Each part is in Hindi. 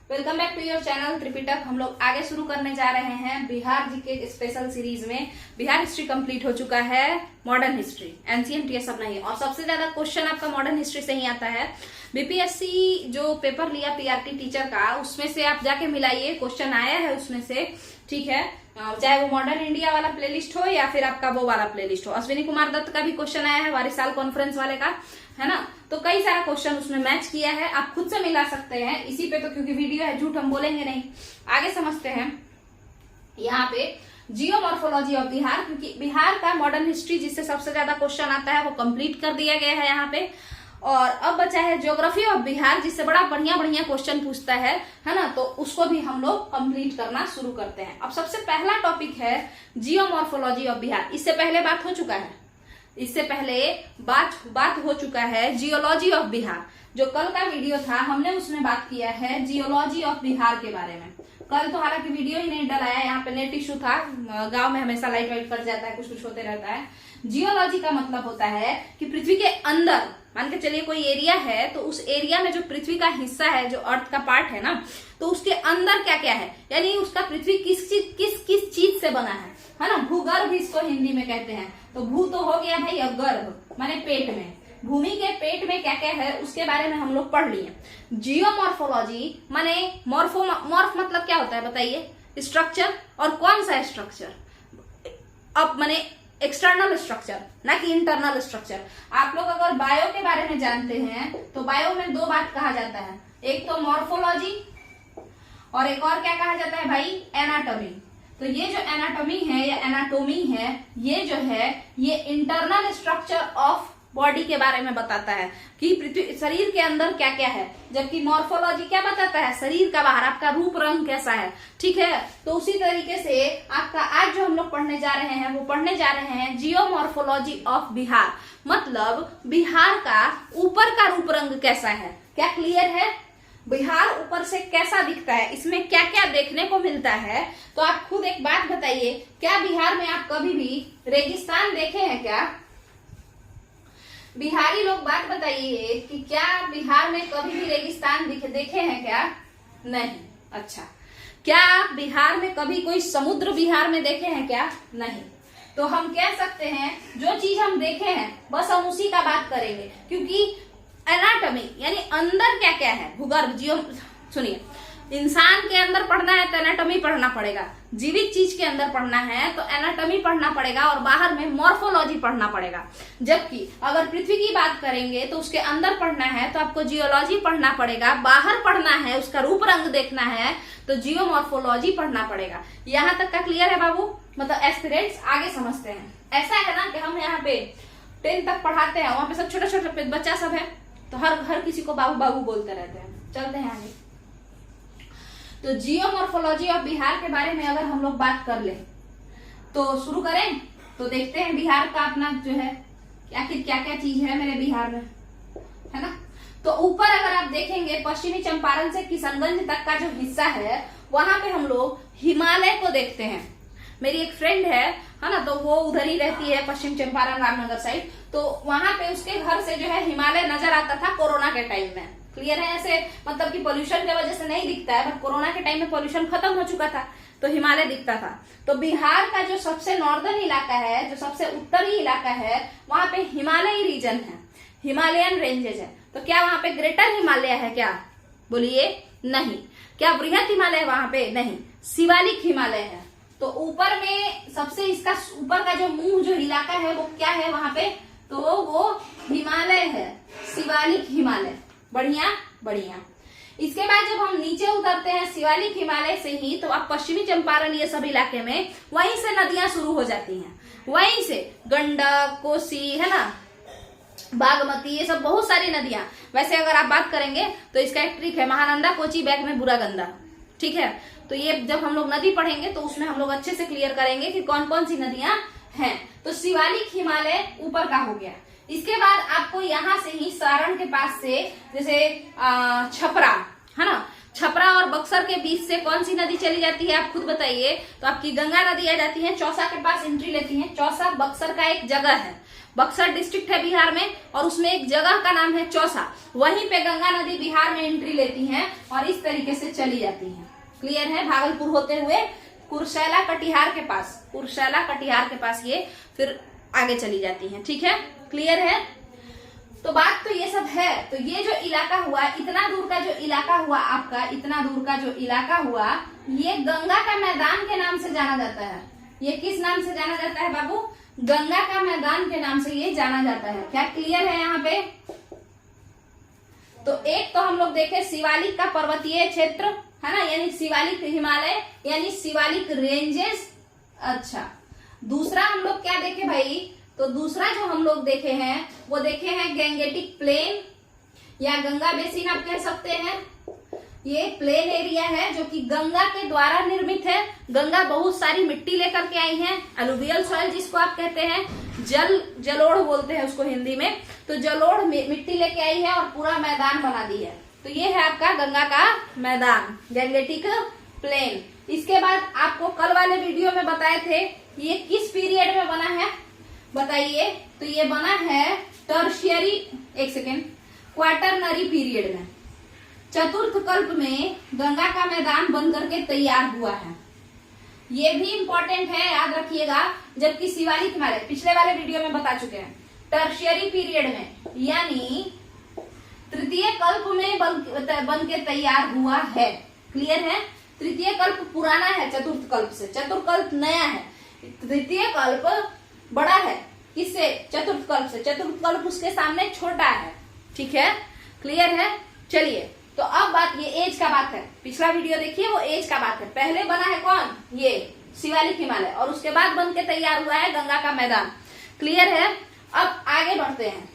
Welcome back to your channel Tripitak. हम लोग आगे शुरू करने जा रहे हैं बिहार जीके स्पेशल सीरीज में। बिहार हिस्ट्री कंप्लीट हो चुका है, मॉडर्न हिस्ट्री, एनसीएमट ये सब नहीं है। और सबसे ज्यादा क्वेश्चन आपका मॉडर्न हिस्ट्री से ही आता है। बीपीएससी जो पेपर लिया पीआरटी टीचर का, उसमें से आप जाके मिलाइए, क्वेश्चन आया है उसमें से, ठीक है। चाहे वो मॉडर्न इंडिया वाला प्लेलिस्ट हो या फिर आपका वो वाला प्लेलिस्ट हो। अश्विनी कुमार दत्त का भी क्वेश्चन आया है, वारिसाल कॉन्फ्रेंस वाले का, है ना। तो कई सारा क्वेश्चन उसमें मैच किया है, आप खुद से मिला सकते हैं इसी पे। तो क्योंकि वीडियो है, झूठ हम बोलेंगे नहीं। आगे समझते हैं यहाँ पे जियोमॉर्फोलॉजी ऑफ बिहार, क्योंकि बिहार का मॉडर्न हिस्ट्री जिससे सबसे ज्यादा क्वेश्चन आता है वो कंप्लीट कर दिया गया है यहाँ पे। और अब बचा है ज्योग्राफी ऑफ बिहार, जिससे बड़ा बढ़िया बढ़िया क्वेश्चन पूछता है ना। तो उसको भी हम लोग कंप्लीट करना शुरू करते हैं। अब सबसे पहला टॉपिक है जियोमॉर्फोलॉजी ऑफ बिहार। इससे पहले बात हो चुका है, इससे पहले बात हो चुका है जियोलॉजी ऑफ बिहार। जो कल का वीडियो था हमने उसमें बात किया है जियोलॉजी ऑफ बिहार के बारे में। कल तो हालांकि वीडियो ही नहीं डलाया, यहाँ पे नेट इशू था, गांव में हमेशा लाइट वाइट कट जाता है, कुछ कुछ होते रहता है। जियोलॉजी का मतलब होता है कि पृथ्वी के अंदर, मान के चलिए कोई एरिया है, तो उस एरिया में जो पृथ्वी का हिस्सा है, जो अर्थ का पार्ट है ना, तो उसके अंदर क्या क्या है, यानी उसका पृथ्वी किस चीज से बना है ना। भूगर्भ इसको हिंदी में कहते हैं। तो भू तो हो गया भाई, गर्भ माने पेट में, भूमि के पेट में क्या क्या है उसके बारे में हम लोग पढ़ लिए। जियोमॉर्फोलॉजी माने मॉर्फ मतलब क्या होता है बताइए, स्ट्रक्चर। और कौन सा स्ट्रक्चर, अब माने एक्सटर्नल स्ट्रक्चर, ना कि इंटरनल स्ट्रक्चर। आप लोग अगर बायो के बारे में जानते हैं तो बायो में दो बात कहा जाता है, एक तो मॉर्फोलॉजी और एक और क्या कहा जाता है भाई, एनाटॉमी। तो ये जो एनाटॉमी है या एनाटोमी है, ये जो है ये इंटरनल स्ट्रक्चर ऑफ बॉडी के बारे में बताता है कि पृथ्वी शरीर के अंदर क्या क्या है। जबकि मॉर्फोलॉजी क्या बताता है, शरीर का बाहर आपका रूप रंग कैसा है, ठीक है। तो उसी तरीके से आपका आज जो हम लोग पढ़ने जा रहे हैं वो पढ़ने जा रहे हैं जियोमॉर्फोलॉजी ऑफ बिहार। मतलब बिहार का ऊपर का रूप रंग कैसा है, क्या क्लियर है। बिहार ऊपर से कैसा दिखता है, इसमें क्या क्या देखने को मिलता है। तो आप खुद एक बात बताइए, क्या बिहार में आप कभी भी रेगिस्तान देखे हैं क्या? बिहारी लोग बात बताइए कि क्या बिहार में कभी भी रेगिस्तान देखे हैं क्या? नहीं। अच्छा, क्या आप बिहार में कभी कोई समुद्र बिहार में देखे हैं क्या? नहीं। तो हम कह सकते हैं जो चीज हम देखे हैं बस हम उसी का बात करेंगे, क्योंकि एनाटॉमी यानी अंदर क्या क्या है, भूगर्भ, जियो, सुनिए, इंसान के अंदर पढ़ना है तो एनाटॉमी पढ़ना पड़ेगा, जीवित चीज के अंदर पढ़ना है तो एनाटॉमी पढ़ना पड़ेगा, और बाहर में मॉर्फोलॉजी पढ़ना पड़ेगा। जबकि अगर पृथ्वी की बात करेंगे तो उसके अंदर पढ़ना है तो आपको जियोलॉजी पढ़ना पड़ेगा, बाहर पढ़ना है उसका रूप रंग देखना है तो जियोमॉर्फोलॉजी पढ़ना पड़ेगा। यहाँ तक का क्लियर है बाबू? मतलब एस्पिरेंट्स आगे समझते हैं। ऐसा है ना कि हम यहाँ पे 10 तक पढ़ाते हैं, वहां पे सब छोटे छोटे बच्चा सब है, तो हर किसी को बाबू बाबू बोलते रहते हैं। चलते हैं आगे। तो जियोमॉर्फोलॉजी ऑफ बिहार के बारे में अगर हम लोग बात कर ले तो शुरू करें। तो देखते हैं बिहार का अपना जो है आखिर क्या क्या चीज है मेरे बिहार में, है ना। तो ऊपर अगर आप देखेंगे पश्चिमी चंपारण से किशनगंज तक का जो हिस्सा है, वहां पे हम लोग हिमालय को देखते हैं। मेरी एक फ्रेंड है ना, तो वो उधर ही रहती है, पश्चिम चंपारण रामनगर साइड। तो वहां पे उसके घर से जो है हिमालय नजर आता था कोरोना के टाइम में। क्लियर है? ऐसे मतलब कि पोल्यूशन की वजह से नहीं दिखता है, बट कोरोना के टाइम में पोल्यूशन खत्म हो चुका था तो हिमालय दिखता था। तो बिहार का जो सबसे नॉर्दर्न इलाका है, जो सबसे उत्तरी इलाका है, वहां पे हिमालयी रीजन है, हिमालयन रेंजेस है। तो क्या वहां पे ग्रेटर हिमालय है क्या? बोलिए नहीं। क्या वृहत हिमालय वहां पे? नहीं, शिवालिक हिमालय है। तो ऊपर में सबसे इसका ऊपर का जो मुंह जो इलाका है वो क्या है वहां पे? तो वो हिमालय है, शिवालिक हिमालय। बढ़िया बढ़िया। इसके बाद जब हम नीचे उतरते हैं शिवालिक हिमालय से ही, तो आप पश्चिमी चंपारण ये सब इलाके में वहीं से नदियां शुरू हो जाती हैं, वहीं से गंडक, कोसी, है ना, बागमती, ये सब बहुत सारी नदियां। वैसे अगर आप बात करेंगे तो इसका एक ट्रिक है, महानंदा, कोची, बैक में बुरागंदा, ठीक है। तो ये जब हम लोग नदी पढ़ेंगे तो उसमें हम लोग अच्छे से क्लियर करेंगे कि कौन कौन सी नदियां हैं। तो शिवालिक हिमालय ऊपर का हो गया। इसके बाद आपको यहाँ से ही सारण के पास से, जैसे छपरा, है ना, छपरा और बक्सर के बीच से कौन सी नदी चली जाती है आप खुद बताइए। तो आपकी गंगा नदी आ जाती है, चौसा के पास एंट्री लेती है। चौसा बक्सर का एक जगह है, बक्सर डिस्ट्रिक्ट है बिहार में, और उसमें एक जगह का नाम है चौसा। वहीं पे गंगा नदी बिहार में एंट्री लेती है और इस तरीके से चली जाती है। क्लियर है? भागलपुर होते हुए कुर्सेला कटिहार के पास, कुर्सेला कटिहार के पास ये फिर आगे चली जाती है। ठीक है, क्लियर है? तो बात तो ये सब है। तो ये जो इलाका हुआ, इतना दूर का जो इलाका हुआ आपका, इतना दूर का जो इलाका हुआ, ये गंगा का मैदान के नाम से जाना जाता है। ये किस नाम से जाना जाता है बाबू? गंगा का मैदान के नाम से ये जाना जाता है। क्या क्लियर है यहाँ पे? तो एक तो हम लोग देखे शिवालिक का पर्वतीय क्षेत्र है ना, यानी शिवालिक हिमालय यानी शिवालिक रेंजेस। अच्छा, दूसरा हम लोग क्या देखे भाई? तो दूसरा जो हम लोग देखे हैं वो देखे हैं गैंगेटिक प्लेन या गंगा बेसिन आप कह सकते हैं। ये प्लेन एरिया है जो कि गंगा के द्वारा निर्मित है। गंगा बहुत सारी मिट्टी लेकर के आई है, अलुवियल सॉइल जिसको आप कहते हैं, जलोढ़ बोलते हैं उसको हिंदी में। तो जलोढ़ मिट्टी लेके आई है और पूरा मैदान बना दी है। तो ये है आपका गंगा का मैदान, गैंगेटिक प्लेन। इसके बाद आपको कल वाले वीडियो में बताए थे ये किस पीरियड में बना है बताइए? तो ये बना है टर्शियरी, एक सेकेंड, क्वाटरनरी पीरियड में, चतुर्थ कल्प में गंगा का मैदान बन करके तैयार हुआ है। ये भी इंपॉर्टेंट है, याद रखिएगा। जबकि शिवालिक हिमालय पिछले वाले वीडियो में बता चुके हैं, टर्शियरी पीरियड में यानी तृतीय कल्प में बन के तैयार हुआ है। क्लियर है? तृतीय कल्प पुराना है चतुर्थ कल्प से, चतुर्थ कल्प नया है, तृतीय कल्प बड़ा है किससे? चतुर्थ कल्प से। चतुर्थ कल्प उसके सामने छोटा है। ठीक है, क्लियर है? चलिए, तो अब बात ये एज का बात है। पिछला वीडियो देखिए, वो एज का बात है। पहले बना है कौन? ये शिवालिक हिमालय, और उसके बाद बन के तैयार हुआ है गंगा का मैदान। क्लियर है? अब आगे बढ़ते हैं।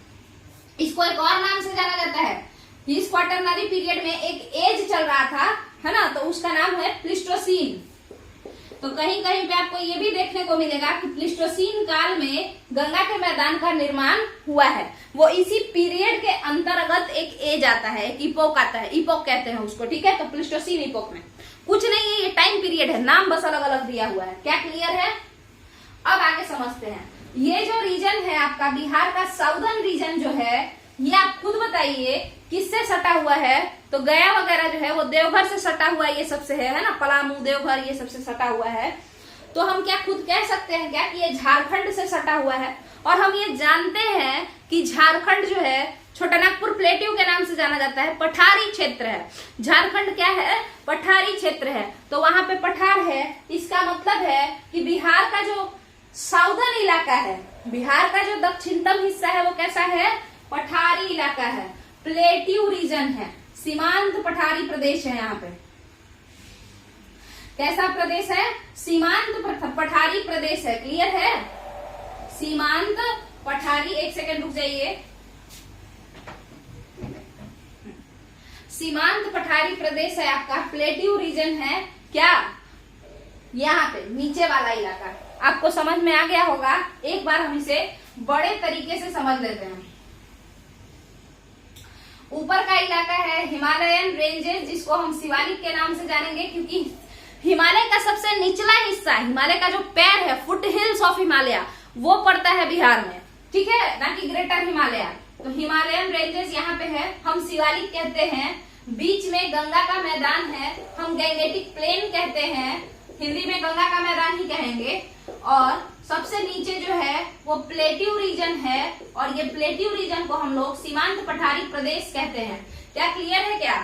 इसको एक और नाम से जाना जाता है। इस क्वाटरनरी पीरियड में एक एज चल रहा था, है ना, तो उसका नाम है प्लीस्टोसीन। तो कहीं कहीं पे आपको ये भी देखने को मिलेगा कि प्लीस्टोसीन काल में गंगा के मैदान का निर्माण हुआ है। वो इसी पीरियड के अंतर्गत एक एज आता है, एक इपोक आता है, इपोक कहते हैं उसको। ठीक है, तो प्लीस्टोसीन इपोक में कुछ नहीं है, ये टाइम पीरियड है, नाम बस अलग अलग दिया हुआ है। क्या क्लियर है? अब आगे समझते हैं। ये जो रीजन है आपका बिहार का साउदर्न रीजन जो है, ये आप खुद बताइए किससे सटा हुआ है? तो गया वगैरह जो है वो देवघर से सटा हुआ ये सबसे है ना, पलामू, देवघर, ये सबसे सटा हुआ है। तो हम क्या खुद कह सकते हैं क्या कि ये झारखंड से सटा हुआ है? और हम ये जानते हैं कि झारखंड जो है छोटानागपुर प्लेट्यू के नाम से जाना जाता है, पठारी क्षेत्र है। झारखंड क्या है? पठारी क्षेत्र है। तो वहां पे पठार है, इसका मतलब है कि बिहार का जो साउदर्न इलाका है, बिहार का जो दक्षिणतम हिस्सा है वो कैसा है? पठारी इलाका है, प्लेट्यू रीजन है, सीमांत पठारी प्रदेश है। यहाँ पे कैसा प्रदेश है? सीमांत पठारी प्रदेश है। क्लियर है? सीमांत पठारी, एक सेकंड रुक जाइए। सीमांत पठारी प्रदेश है आपका, प्लेट्यू रीजन है। क्या? यहाँ पे नीचे वाला इलाका आपको समझ में आ गया होगा। एक बार हम इसे बड़े तरीके से समझ लेते हैं। ऊपर का इलाका है हिमालयन रेंजेस, जिसको हम शिवालिक के नाम से जानेंगे, क्योंकि हिमालय का सबसे निचला हिस्सा, हिमालय का जो पैर है, फुट हिल्स ऑफ हिमालय, वो पड़ता है बिहार में। ठीक है, ना कि ग्रेटर हिमालय। तो हिमालयन रेंजेस यहाँ पे है, हम शिवालिक कहते हैं। बीच में गंगा का मैदान है, हम गैंगेटिक प्लेन कहते हैं, हिंदी में गंगा का मैदान ही कहेंगे। और सबसे नीचे जो है वो प्लेट्यू रीजन है, और ये प्लेट्यू रीजन को हम लोग सीमांत पठारी प्रदेश कहते हैं। क्या क्लियर है? क्या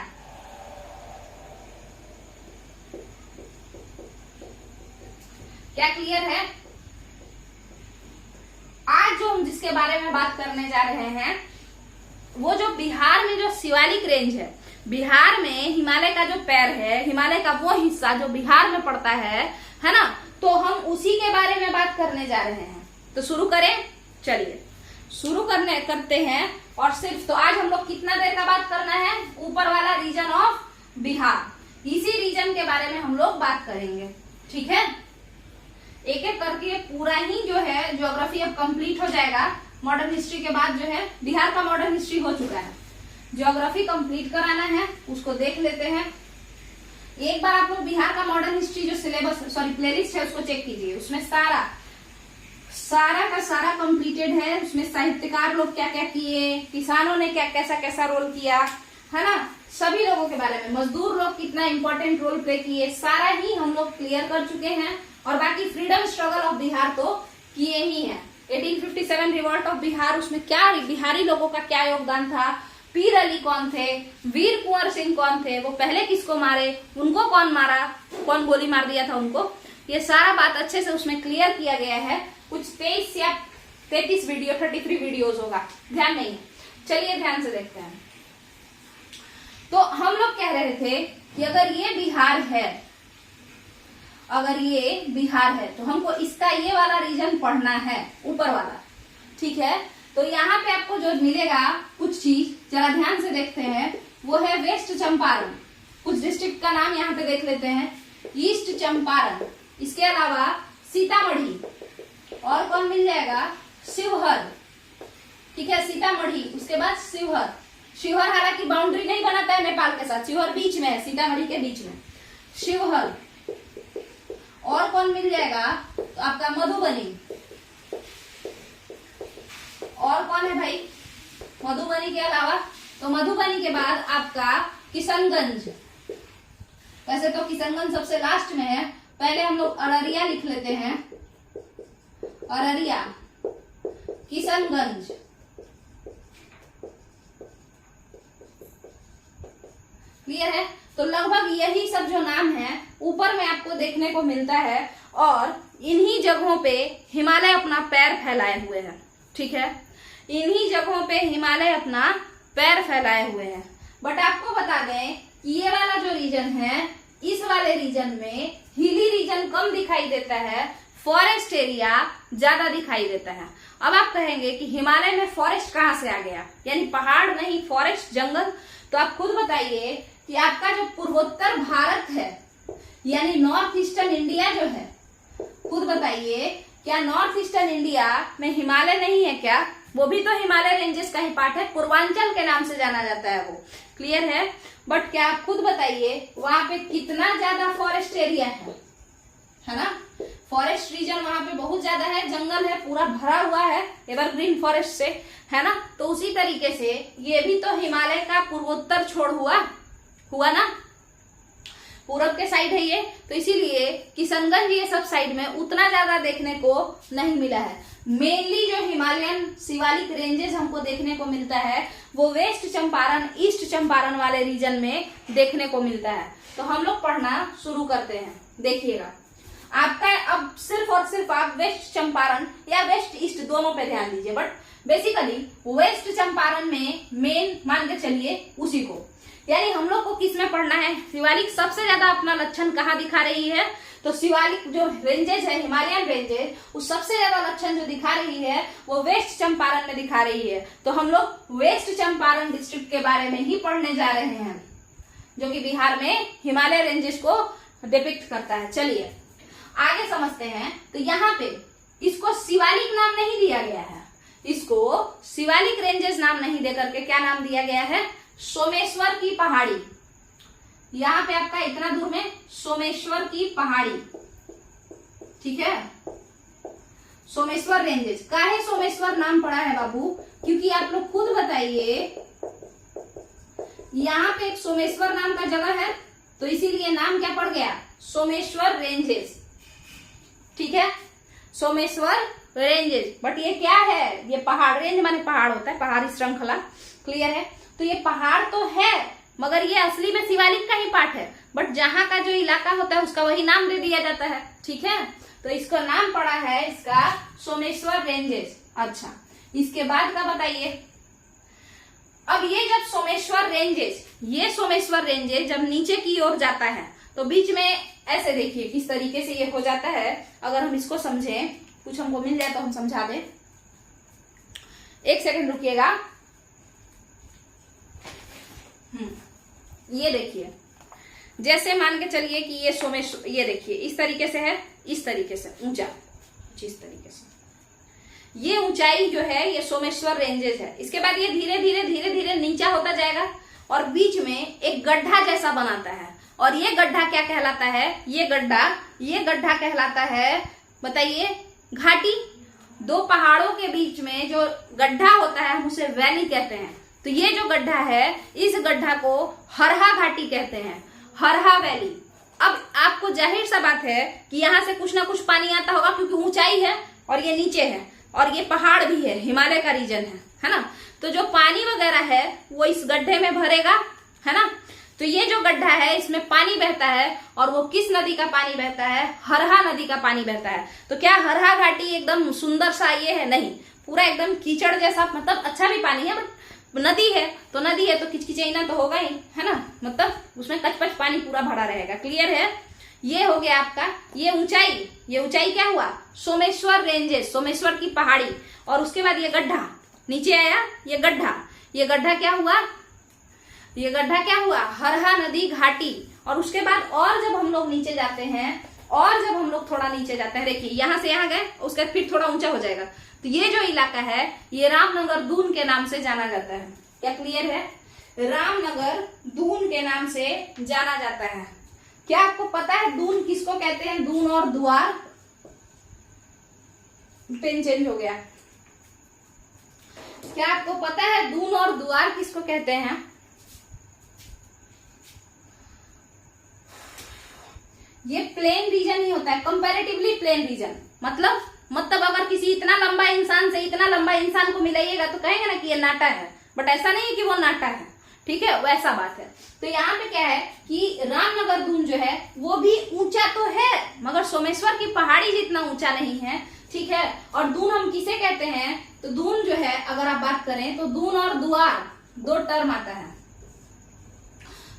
क्या क्लियर है? आज जो हम जिसके बारे में बात करने जा रहे हैं, वो जो बिहार में जो शिवालिक रेंज है, बिहार में हिमालय का जो पैर है, हिमालय का वो हिस्सा जो बिहार में पड़ता है ना, तो हम उसी के बारे में बात करने जा रहे हैं। तो शुरू करें? चलिए शुरू करते हैं। और सिर्फ तो आज हम लोग कितना देर का बात करना है? ऊपर वाला रीजन ऑफ बिहार, इसी रीजन के बारे में हम लोग बात करेंगे। ठीक है, एक एक करके पूरा ही जो है ज्योग्राफी अब कंप्लीट हो जाएगा। मॉडर्न हिस्ट्री के बाद जो है बिहार का मॉडर्न हिस्ट्री हो चुका है, ज्योग्राफी कंप्लीट कराना है, उसको देख लेते हैं। एक बार आप लोग बिहार का मॉडर्न हिस्ट्री जो सिलेबस प्लेलिस्ट है उसको चेक कीजिए, उसमें सारा सारा का सारा कंप्लीटेड है। उसमें साहित्यकार लोग क्या क्या किए, किसानों ने क्या कैसा कैसा रोल किया, है ना, सभी लोगों के बारे में, मजदूर लोग कितना इंपॉर्टेंट रोल प्ले किए, सारा ही हम लोग क्लियर कर चुके हैं। और बाकी फ्रीडम स्ट्रगल ऑफ बिहार तो किए ही हैं। 1857 रिवॉल्ट ऑफ बिहार, उसमें क्या बिहारी लोगों का क्या योगदान था, पीर अली कौन थे, वीर कुंवर सिंह कौन थे, वो पहले किसको मारे, उनको कौन मारा, कौन गोली मार दिया था उनको, ये सारा बात अच्छे से उसमें क्लियर किया गया है। कुछ 23 या 33 वीडियो, 33 वीडियोस होगा, ध्यान नहीं। चलिए ध्यान से देखते हैं। तो हम लोग कह रहे थे कि अगर ये बिहार है, अगर ये बिहार है तो हमको इसका ये वाला रीजन पढ़ना है, ऊपर वाला, ठीक है। तो यहाँ पे आपको जो मिलेगा कुछ चीज, जरा ध्यान से देखते हैं, वो है वेस्ट चंपारण। कुछ डिस्ट्रिक्ट का नाम यहाँ पे देख लेते हैं, ईस्ट चंपारण, इसके अलावा सीतामढ़ी, और कौन मिल जाएगा, शिवहर, ठीक है, सीतामढ़ी, उसके बाद शिवहर। शिवहर हालांकि बाउंड्री नहीं बनाता है नेपाल के साथ, शिवहर बीच में है, सीतामढ़ी के बीच में शिवहर। और कौन मिल जाएगा, तो आपका मधुबनी, और कौन है भाई मधुबनी के अलावा, तो मधुबनी के बाद आपका किशनगंज। वैसे तो किशनगंज सबसे लास्ट में है, पहले हम लोग अररिया लिख लेते हैं, अररिया, किशनगंज, क्लियर है। तो लगभग यही सब जो नाम है ऊपर में आपको देखने को मिलता है, और इन्हीं जगहों पे हिमालय अपना पैर फैलाए हुए है, ठीक है, इन्हीं जगहों पे हिमालय अपना पैर फैलाए हुए हैं। बट आपको बता दें कि ये वाला जो रीजन है, इस वाले रीजन में हिली रीजन कम दिखाई देता है, फॉरेस्ट एरिया ज्यादा दिखाई देता है। अब आप कहेंगे कि हिमालय में फॉरेस्ट कहाँ से आ गया, यानी पहाड़ नहीं, फॉरेस्ट, जंगल। तो आप खुद बताइए कि आपका जो पूर्वोत्तर भारत है, यानी नॉर्थ ईस्टर्न इंडिया जो है, खुद बताइए क्या नॉर्थ ईस्टर्न इंडिया में हिमालय नहीं है क्या? वो भी तो हिमालय रेंजेस का ही पार्ट है, पूर्वांचल के नाम से जाना जाता है वो, क्लियर है। बट क्या आप खुद बताइए वहां पे कितना ज्यादा फॉरेस्ट एरिया है ना, फॉरेस्ट रीजन वहां पे बहुत ज्यादा है, जंगल है, पूरा भरा हुआ है एवरग्रीन फॉरेस्ट से, है ना। तो उसी तरीके से ये भी तो हिमालय का पूर्वोत्तर छोड़ हुआ ना, पूरब के साइड है ये, तो इसीलिए किशनगंज ये सब साइड में उतना ज्यादा देखने को नहीं मिला है। मेनली जो हिमालयन शिवालिक रेंजेस हमको देखने को मिलता है वो वेस्ट चंपारण, ईस्ट चंपारण वाले रीजन में देखने को मिलता है। तो हम लोग पढ़ना शुरू करते हैं। देखिएगा आपका अब सिर्फ और सिर्फ आप वेस्ट चंपारण या वेस्ट ईस्ट दोनों पे ध्यान दीजिए, बट बेसिकली वेस्ट चंपारण में मेन मान के चलिए उसी को, यानी हम लोग को किस में पढ़ना है, शिवालिक सबसे ज्यादा अपना लक्षण कहाँ दिखा रही है, तो शिवालिक जो रेंजेस है, हिमालयन रेंजेस, वो सबसे ज्यादा लक्षण जो दिखा रही है वो वेस्ट चंपारण में दिखा रही है। तो हम लोग वेस्ट चंपारण डिस्ट्रिक्ट के बारे में ही पढ़ने जा रहे हैं, जो कि बिहार में हिमालय रेंजेस को डिपिक्ट करता है। चलिए आगे समझते हैं। तो यहाँ पे इसको शिवालिक नाम नहीं दिया गया है, इसको शिवालिक रेंजेस नाम नहीं देकर के क्या नाम दिया गया है, सोमेश्वर की पहाड़ी। यहाँ पे आपका इतना दूर में सोमेश्वर की पहाड़ी, ठीक है, सोमेश्वर रेंजेस। काहे सोमेश्वर नाम पड़ा है बाबू, क्योंकि आप लोग खुद बताइए, यहाँ पे एक सोमेश्वर नाम का जगह है, तो इसीलिए नाम क्या पड़ गया, सोमेश्वर रेंजेस, ठीक है, सोमेश्वर रेंजेस। बट ये क्या है, ये पहाड़, रेंज माने पहाड़ होता है, पहाड़ी श्रृंखला, क्लियर है। तो ये पहाड़ तो है मगर ये असली में शिवालिक का ही पार्ट है, बट जहां का जो इलाका होता है उसका वही नाम दे दिया जाता है, ठीक है। तो इसका नाम पड़ा है इसका सोमेश्वर रेंजेस। अच्छा, इसके बाद का बताइए। अब ये जब सोमेश्वर रेंजेस, ये सोमेश्वर रेंजेस जब नीचे की ओर जाता है तो बीच में ऐसे देखिए किस तरीके से ये हो जाता है। अगर हम इसको समझें, कुछ हमको मिल जाए तो हम समझा दें, एक सेकंड रुकिएगा। ये देखिए, जैसे मान के चलिए कि ये सोमेश्वर, ये देखिए इस तरीके से है, इस तरीके से ऊंचा, इस तरीके से ये ऊंचाई जो है ये सोमेश्वर रेंजेस है। इसके बाद ये धीरे धीरे धीरे धीरे नीचा होता जाएगा और बीच में एक गड्ढा जैसा बनाता है, और ये गड्ढा क्या कहलाता है, ये गड्ढा कहलाता है, बताइए, घाटी। दो पहाड़ों के बीच में जो गड्ढा होता है हम उसे वैली कहते हैं। तो ये जो गड्ढा है इस गड्ढा को हरहा घाटी कहते हैं, हरहा वैली। अब आपको जाहिर सा बात है कि यहाँ से कुछ ना कुछ पानी आता होगा, क्योंकि ऊंचाई है और ये नीचे है और ये पहाड़ भी है, हिमालय का रीजन है ना। तो जो पानी वगैरह है वो इस गड्ढे में भरेगा, है ना। तो ये जो गड्ढा है इसमें पानी बहता है और वो किस नदी का पानी बहता है? हरहा नदी का पानी बहता है। तो क्या हरहा घाटी एकदम सुंदर सा ये है? नहीं, पूरा एकदम कीचड़ जैसा, मतलब अच्छा भी पानी है बट नदी है तो नदी है तो किचकिचैना तो होगा ही, है ना। मतलब उसमें कचपच पानी पूरा भरा रहेगा। क्लियर है? ये हो गया आपका ये ऊंचाई क्या हुआ? सोमेश्वर रेंजेस, सोमेश्वर की पहाड़ी। और उसके बाद ये गड्ढा नीचे आया, ये गड्ढा क्या हुआ? ये गड्ढा क्या हुआ? हरहा नदी घाटी। और उसके बाद और जब हम लोग नीचे जाते हैं, और जब हम लोग थोड़ा नीचे जाते हैं, देखिए यहां से यहां गए, उसके बाद फिर थोड़ा ऊंचा हो जाएगा। तो ये जो इलाका है ये रामनगर दून के नाम से जाना जाता है। क्या क्लियर है? रामनगर दून के नाम से जाना जाता है। क्या आपको पता है दून किसको कहते हैं? दून और द्वार, पेन चेंज हो गया। क्या आपको पता है दून और द्वार किसको कहते हैं? ये प्लेन रीजन ही होता है, कंपैरेटिवली प्लेन रीजन। मतलब अगर किसी इतना लंबा इंसान से इतना लंबा इंसान को मिलाइएगा तो कहेंगे ना कि ये नाटा है, बट ऐसा नहीं है कि वो नाटा है, ठीक है, वैसा बात है। तो यहाँ पे क्या है कि रामनगर दून जो है वो भी ऊंचा तो है मगर सोमेश्वर की पहाड़ी जितना ऊंचा नहीं है, ठीक है। और दून हम किसे कहते हैं? तो दून जो है अगर आप बात करें तो दून और द्वार दो टर्म आता है,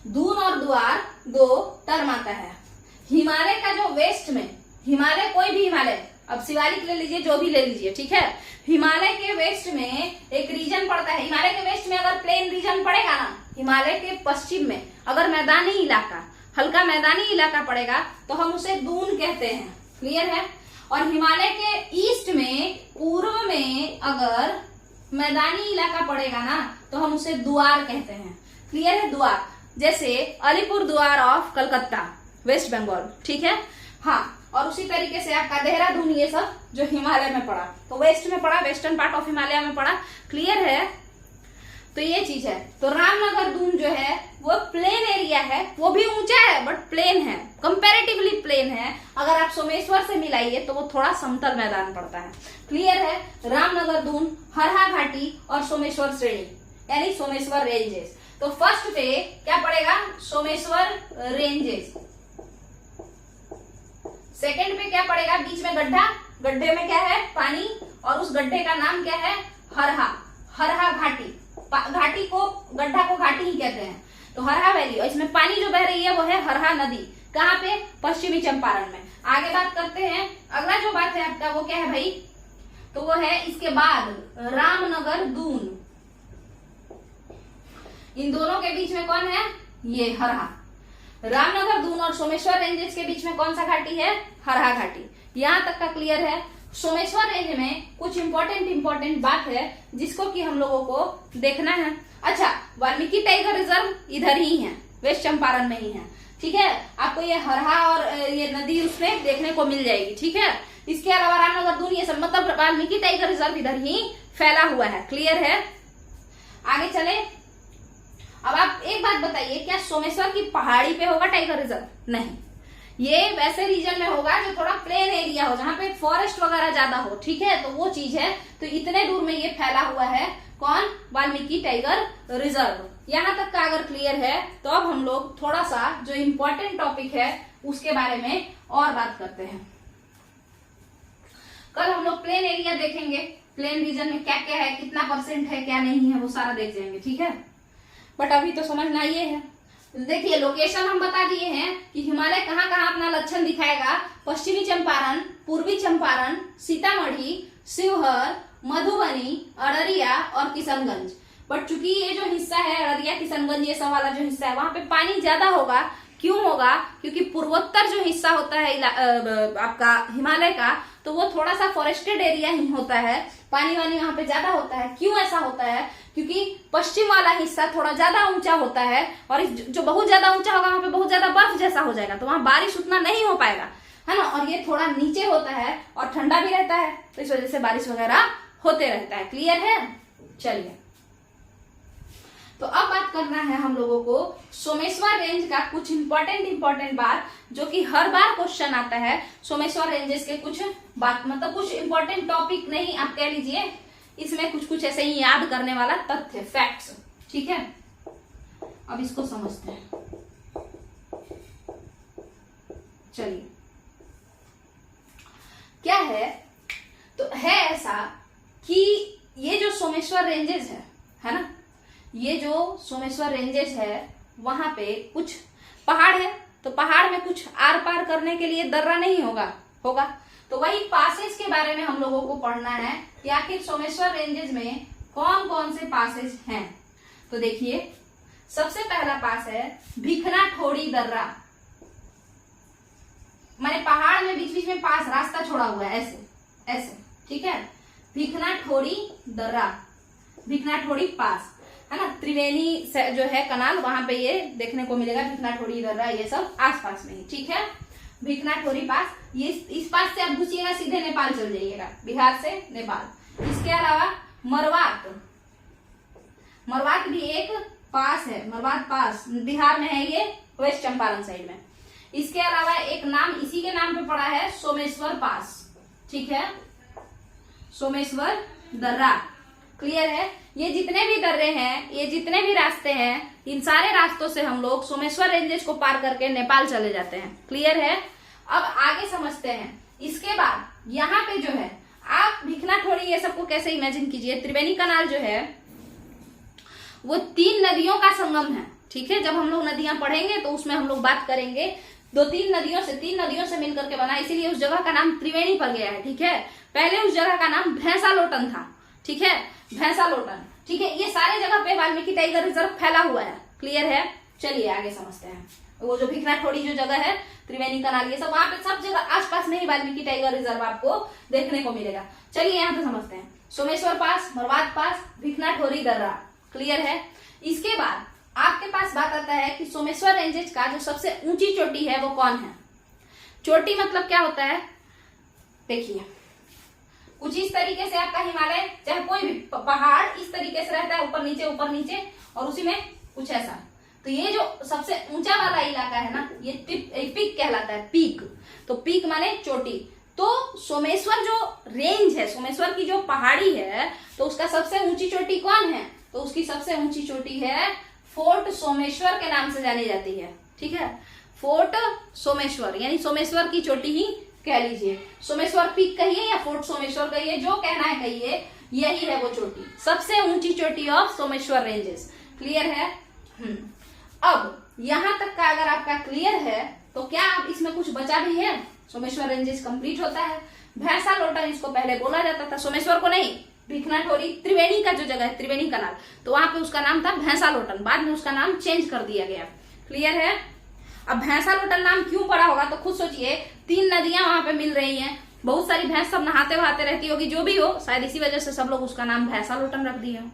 दून और द्वार दो टर्म आता है। हिमालय का जो वेस्ट में, हिमालय कोई भी हिमालय, अब शिवालिक ले लीजिए, जो भी ले लीजिए, ठीक है। हिमालय के वेस्ट में एक रीजन पड़ता है। हिमालय के वेस्ट में अगर प्लेन रीजन पड़ेगा ना, हिमालय के पश्चिम में अगर मैदानी इलाका, हल्का मैदानी इलाका पड़ेगा तो हम उसे दून कहते हैं। क्लियर है? और हिमालय के ईस्ट में, पूर्व में अगर मैदानी इलाका पड़ेगा ना तो हम उसे द्वार कहते हैं। क्लियर है? द्वार, जैसे अलीपुर द्वार ऑफ कलकत्ता, वेस्ट बंगाल, ठीक है। हाँ, और उसी तरीके से आपका देहरादून, ये सब जो हिमालय में पड़ा, तो वेस्ट में पड़ा, वेस्टर्न पार्ट ऑफ हिमालय में पड़ा। क्लियर है? तो ये चीज है। तो रामनगर दून जो है वो प्लेन एरिया है, वो भी ऊंचा है बट प्लेन है, कंपैरेटिवली प्लेन है। अगर आप सोमेश्वर से मिलाइए तो वो थोड़ा समतल मैदान पड़ता है। क्लियर है? रामनगर दून, हरहा घाटी और सोमेश्वर श्रेणी यानी सोमेश्वर रेंजेस। तो फर्स्ट पे क्या पड़ेगा? सोमेश्वर रेंजेस। सेकंड पे क्या पड़ेगा? बीच में गड्ढा, गड्ढे में क्या है? पानी, और उस गड्ढे का नाम क्या है? हरहा घाटी। घाटी को, गड्ढा को घाटी ही कहते हैं। तो हरहा वैली, और इसमें पानी जो बह रही है वो है हरहा नदी। कहाँ पे? पश्चिमी चंपारण में। आगे बात करते हैं, अगला जो बात है आपका वो क्या है भाई? तो वो है इसके बाद रामनगर दून। इन दोनों के बीच में कौन है? ये हरहा। रामनगर दून और सोमेश्वर रेंजेस के बीच में कौन सा घाटी है? हरहा घाटी। यहां तक का क्लियर है? सोमेश्वर रेंज में कुछ इंपॉर्टेंट बात है जिसको कि हम लोगों को देखना है। अच्छा, वाल्मीकि टाइगर रिजर्व इधर ही है, वेस्ट चंपारण में ही है, ठीक है। आपको ये हरहा और ये नदी उसमें देखने को मिल जाएगी, ठीक है। इसके अलावा रामनगर दून, ये सब मतलब वाल्मीकि टाइगर रिजर्व इधर ही फैला हुआ है। क्लियर है? आगे चले। अब आप एक बात बताइए, क्या सोमेश्वर की पहाड़ी पे होगा टाइगर रिजर्व? नहीं, ये वैसे रीजन में होगा जो थोड़ा प्लेन एरिया हो, जहां पे फॉरेस्ट वगैरह ज्यादा हो, ठीक है, तो वो चीज है। तो इतने दूर में ये फैला हुआ है कौन? Valmiki tiger reserve. यहां तक का अगर क्लियर है तो अब हम लोग थोड़ा सा जो इम्पोर्टेंट टॉपिक है उसके बारे में और बात करते हैं। कल हम लोग प्लेन एरिया देखेंगे, प्लेन रीजन में क्या क्या है, कितना % है, क्या नहीं है, वो सारा देख जाएंगे, ठीक है। बट अभी तो समझना ये है, देखिए लोकेशन हम बता दिए हैं कि हिमालय कहाँ कहाँ अपना लक्षण दिखाएगा। पश्चिमी चंपारण, पूर्वी चंपारण, सीतामढ़ी, शिवहर, मधुबनी, अररिया और किशनगंज। बट चूंकि ये जो हिस्सा है अररिया, किशनगंज, ये सब वाला जो हिस्सा है वहां पे पानी ज्यादा होगा। क्यों होगा? क्योंकि पूर्वोत्तर जो हिस्सा होता है आपका हिमालय का, तो वो थोड़ा सा फॉरेस्टेड एरिया ही होता है, पानी वानी वहां पे ज्यादा होता है। क्यों ऐसा होता है? क्योंकि पश्चिम वाला हिस्सा थोड़ा ज्यादा ऊंचा होता है और जो बहुत ज्यादा ऊंचा होगा वहां पे बहुत ज्यादा बर्फ जैसा हो जाएगा, तो वहां बारिश उतना नहीं हो पाएगा। है ना, और ये थोड़ा नीचे होता है और ठंडा भी रहता है, तो इस वजह से बारिश वगैरह होते रहता है। क्लियर है? चलिए, तो अब बात करना है हम लोगों को सोमेश्वर रेंज का कुछ इंपॉर्टेंट बात, जो कि हर बार क्वेश्चन आता है। सोमेश्वर रेंजेस के कुछ बात, मतलब कुछ इंपॉर्टेंट टॉपिक नहीं, आप कह लीजिए इसमें कुछ ऐसे ही याद करने वाला तथ्य, फैक्ट्स। ठीक है, अब इसको समझते हैं। चलिए, क्या है, तो है ऐसा कि ये जो सोमेश्वर रेंजेस है ना, ये जो सोमेश्वर रेंजेस है वहां पे कुछ पहाड़ है, तो पहाड़ में कुछ आर पार करने के लिए दर्रा नहीं होगा, तो वही पासेज के बारे में हम लोगों को पढ़ना है कि आखिर सोमेश्वर रेंजेस में कौन कौन से पासेज हैं। तो देखिए, सबसे पहला पास है भिखना ठोड़ी दर्रा, माने पहाड़ में बीच बीच में पास रास्ता छोड़ा हुआ है, ऐसे। ठीक है, भिखना ठोड़ी दर्रा, भिखना ठोड़ी पास, है ना, त्रिवेणी से जो है कनाल, वहां पे ये देखने को मिलेगा, भिखना ठोड़ी दर्रा, ये सब आसपास में ही। ठीक है, भिखना ठोड़ी पास, ये इस पास से आप घुसिएगा सीधे नेपाल चल जाइएगा, बिहार से नेपाल। इसके अलावा मरवात भी एक पास है, मरवात पास बिहार में है, ये वेस्ट चंपारण साइड में। इसके अलावा एक नाम इसी के नाम पे पड़ा है, सोमेश्वर पास। ठीक है, सोमेश्वर दर्रा। क्लियर है? ये जितने भी दर्रे हैं, ये जितने भी रास्ते हैं, इन सारे रास्तों से हम लोग सोमेश्वर रेंजेस को पार करके नेपाल चले जाते हैं। क्लियर है? अब आगे समझते हैं। इसके बाद यहाँ पे जो है, आप भिखना ठोड़ी ये सबको कैसे इमेजिन कीजिए, त्रिवेणी कनाल जो है वो 3 नदियों का संगम है। ठीक है, जब हम लोग नदियां पढ़ेंगे तो उसमें हम लोग बात करेंगे, 3 नदियों से मिलकर के बना, इसीलिए उस जगह का नाम त्रिवेणी पड़ गया है। ठीक है, पहले उस जगह का नाम भैंसालोटन था। ठीक है, भैंसालोटन। ठीक है, ये सारे जगह पे वाल्मीकि टाइगर रिजर्व फैला हुआ है। क्लियर है? चलिए आगे समझते हैं। वो जो भिखना ठोड़ी जो जगह है, त्रिवेणी कनाल, ये सब वहां पे सब जगह आसपास में ही वाल्मीकि टाइगर रिजर्व आपको देखने को मिलेगा। चलिए यहाँ पे समझते हैं। सोमेश्वर पास, मरवात पास, भिखना ठोड़ी दर्रा। क्लियर है? इसके बाद आपके पास बात आता है कि सोमेश्वर रेंजेस का जो सबसे ऊंची चोटी है वो कौन है। चोटी मतलब क्या होता है, देखिए कुछ इस तरीके से आपका हिमालय, चाहे कोई भी पहाड़ इस तरीके से रहता है, ऊपर नीचे, और उसी में कुछ ऐसा। तो ये जो सबसे ऊंचा वाला इलाका है ना, ये पीक कहलाता है, पीक। तो पीक माने चोटी। तो सोमेश्वर जो रेंज है, सोमेश्वर की जो पहाड़ी है, तो उसका सबसे ऊंची चोटी कौन है, तो उसकी सबसे ऊंची चोटी है फोर्ट सोमेश्वर के नाम से जानी जाती है। ठीक है, फोर्ट सोमेश्वर, यानी सोमेश्वर की चोटी ही कह लीजिए, सोमेश्वर पीक कहिए या फोर्ट सोमेश्वर कहिए, जो कहना है कहिए, यही है वो चोटी, सबसे ऊंची चोटी ऑफ सोमेश्वर रेंजेस। क्लियर है? अब यहां तक का अगर आपका क्लियर है, तो क्या अब इसमें कुछ बचा भी है? सोमेश्वर रेंजेस कंप्लीट होता है। भैंसालोटन इसको पहले बोला जाता था, सोमेश्वर को नहीं, भिखना ठोड़ी त्रिवेणी का जो जगह है, त्रिवेणी कनाल, तो वहां पे उसका नाम था भैंसालोटन, बाद में उसका नाम चेंज कर दिया गया। क्लियर है? अब भैंसालोटन नाम क्यों पड़ा होगा, तो खुद सोचिए, 3 नदियां वहां पे मिल रही हैं, बहुत सारी भैंस सब नहाते वहाते रहती होगी, जो भी हो, शायद इसी वजह से सब लोग उसका नाम भैंसालोटन रख दिए हो।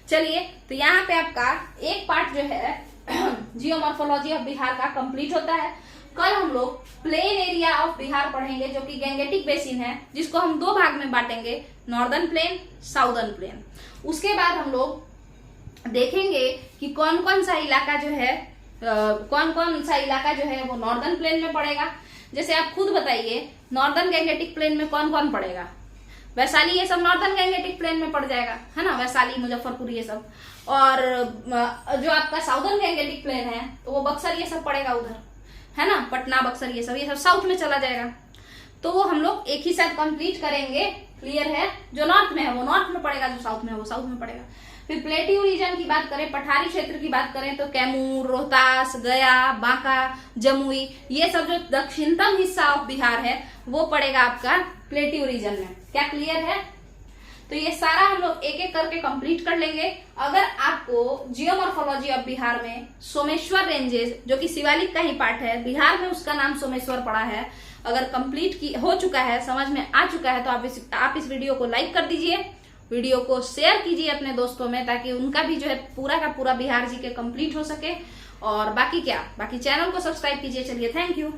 चलिए, तो यहाँ पे आपका एक पार्ट जो है जियोमॉर्फोलॉजी ऑफ बिहार का कंप्लीट होता है। कल हम लोग प्लेन एरिया ऑफ बिहार पढ़ेंगे, जो कि गैंगेटिक बेसिन है, जिसको हम 2 भाग में बांटेंगे, नॉर्दर्न प्लेन, साउदर्न प्लेन। उसके बाद हम लोग देखेंगे कि कौन कौन सा इलाका जो है वो नॉर्दर्न प्लेन में पड़ेगा। जैसे आप खुद बताइए, नॉर्दर्न गैंगेटिक प्लेन में कौन कौन पड़ेगा? वैशाली ये सब नॉर्दर्न गैंगेटिक प्लेन में पड़ जाएगा, है ना, वैशाली, मुजफ्फरपुर ये सब। और जो आपका साउदर्न गैंगेटिक प्लेन है, तो वो बक्सर ये सब पड़ेगा उधर, है ना, पटना, बक्सर, ये सब साउथ में चला जाएगा। तो वो हम लोग एक ही साथ कंप्लीट करेंगे। क्लियर है? जो नॉर्थ में है वो नॉर्थ में पड़ेगा, जो साउथ में है वो साउथ में पड़ेगा। फिर प्लेट्यू रीजन की बात करें, पठारी क्षेत्र की बात करें, तो कैमूर, रोहतास, गया, बांका, जमुई, ये सब जो दक्षिणतम हिस्सा ऑफ बिहार है वो पड़ेगा आपका प्लेट्यू रीजन में। क्या क्लियर है? तो ये सारा हम लोग एक एक करके कंप्लीट कर लेंगे। अगर आपको जियोमॉर्फोलॉजी ऑफ बिहार में सोमेश्वर रेंजेस, जो कि शिवालिक का ही पार्ट है, बिहार में उसका नाम सोमेश्वर पड़ा है, अगर कंप्लीट हो चुका है, समझ में आ चुका है, तो आप इस वीडियो को लाइक कर दीजिए, वीडियो को शेयर कीजिए अपने दोस्तों में, ताकि उनका भी जो है पूरा का पूरा बिहार जी के कंप्लीट हो सके। और बाकी चैनल को सब्सक्राइब कीजिए। चलिए, थैंक यू।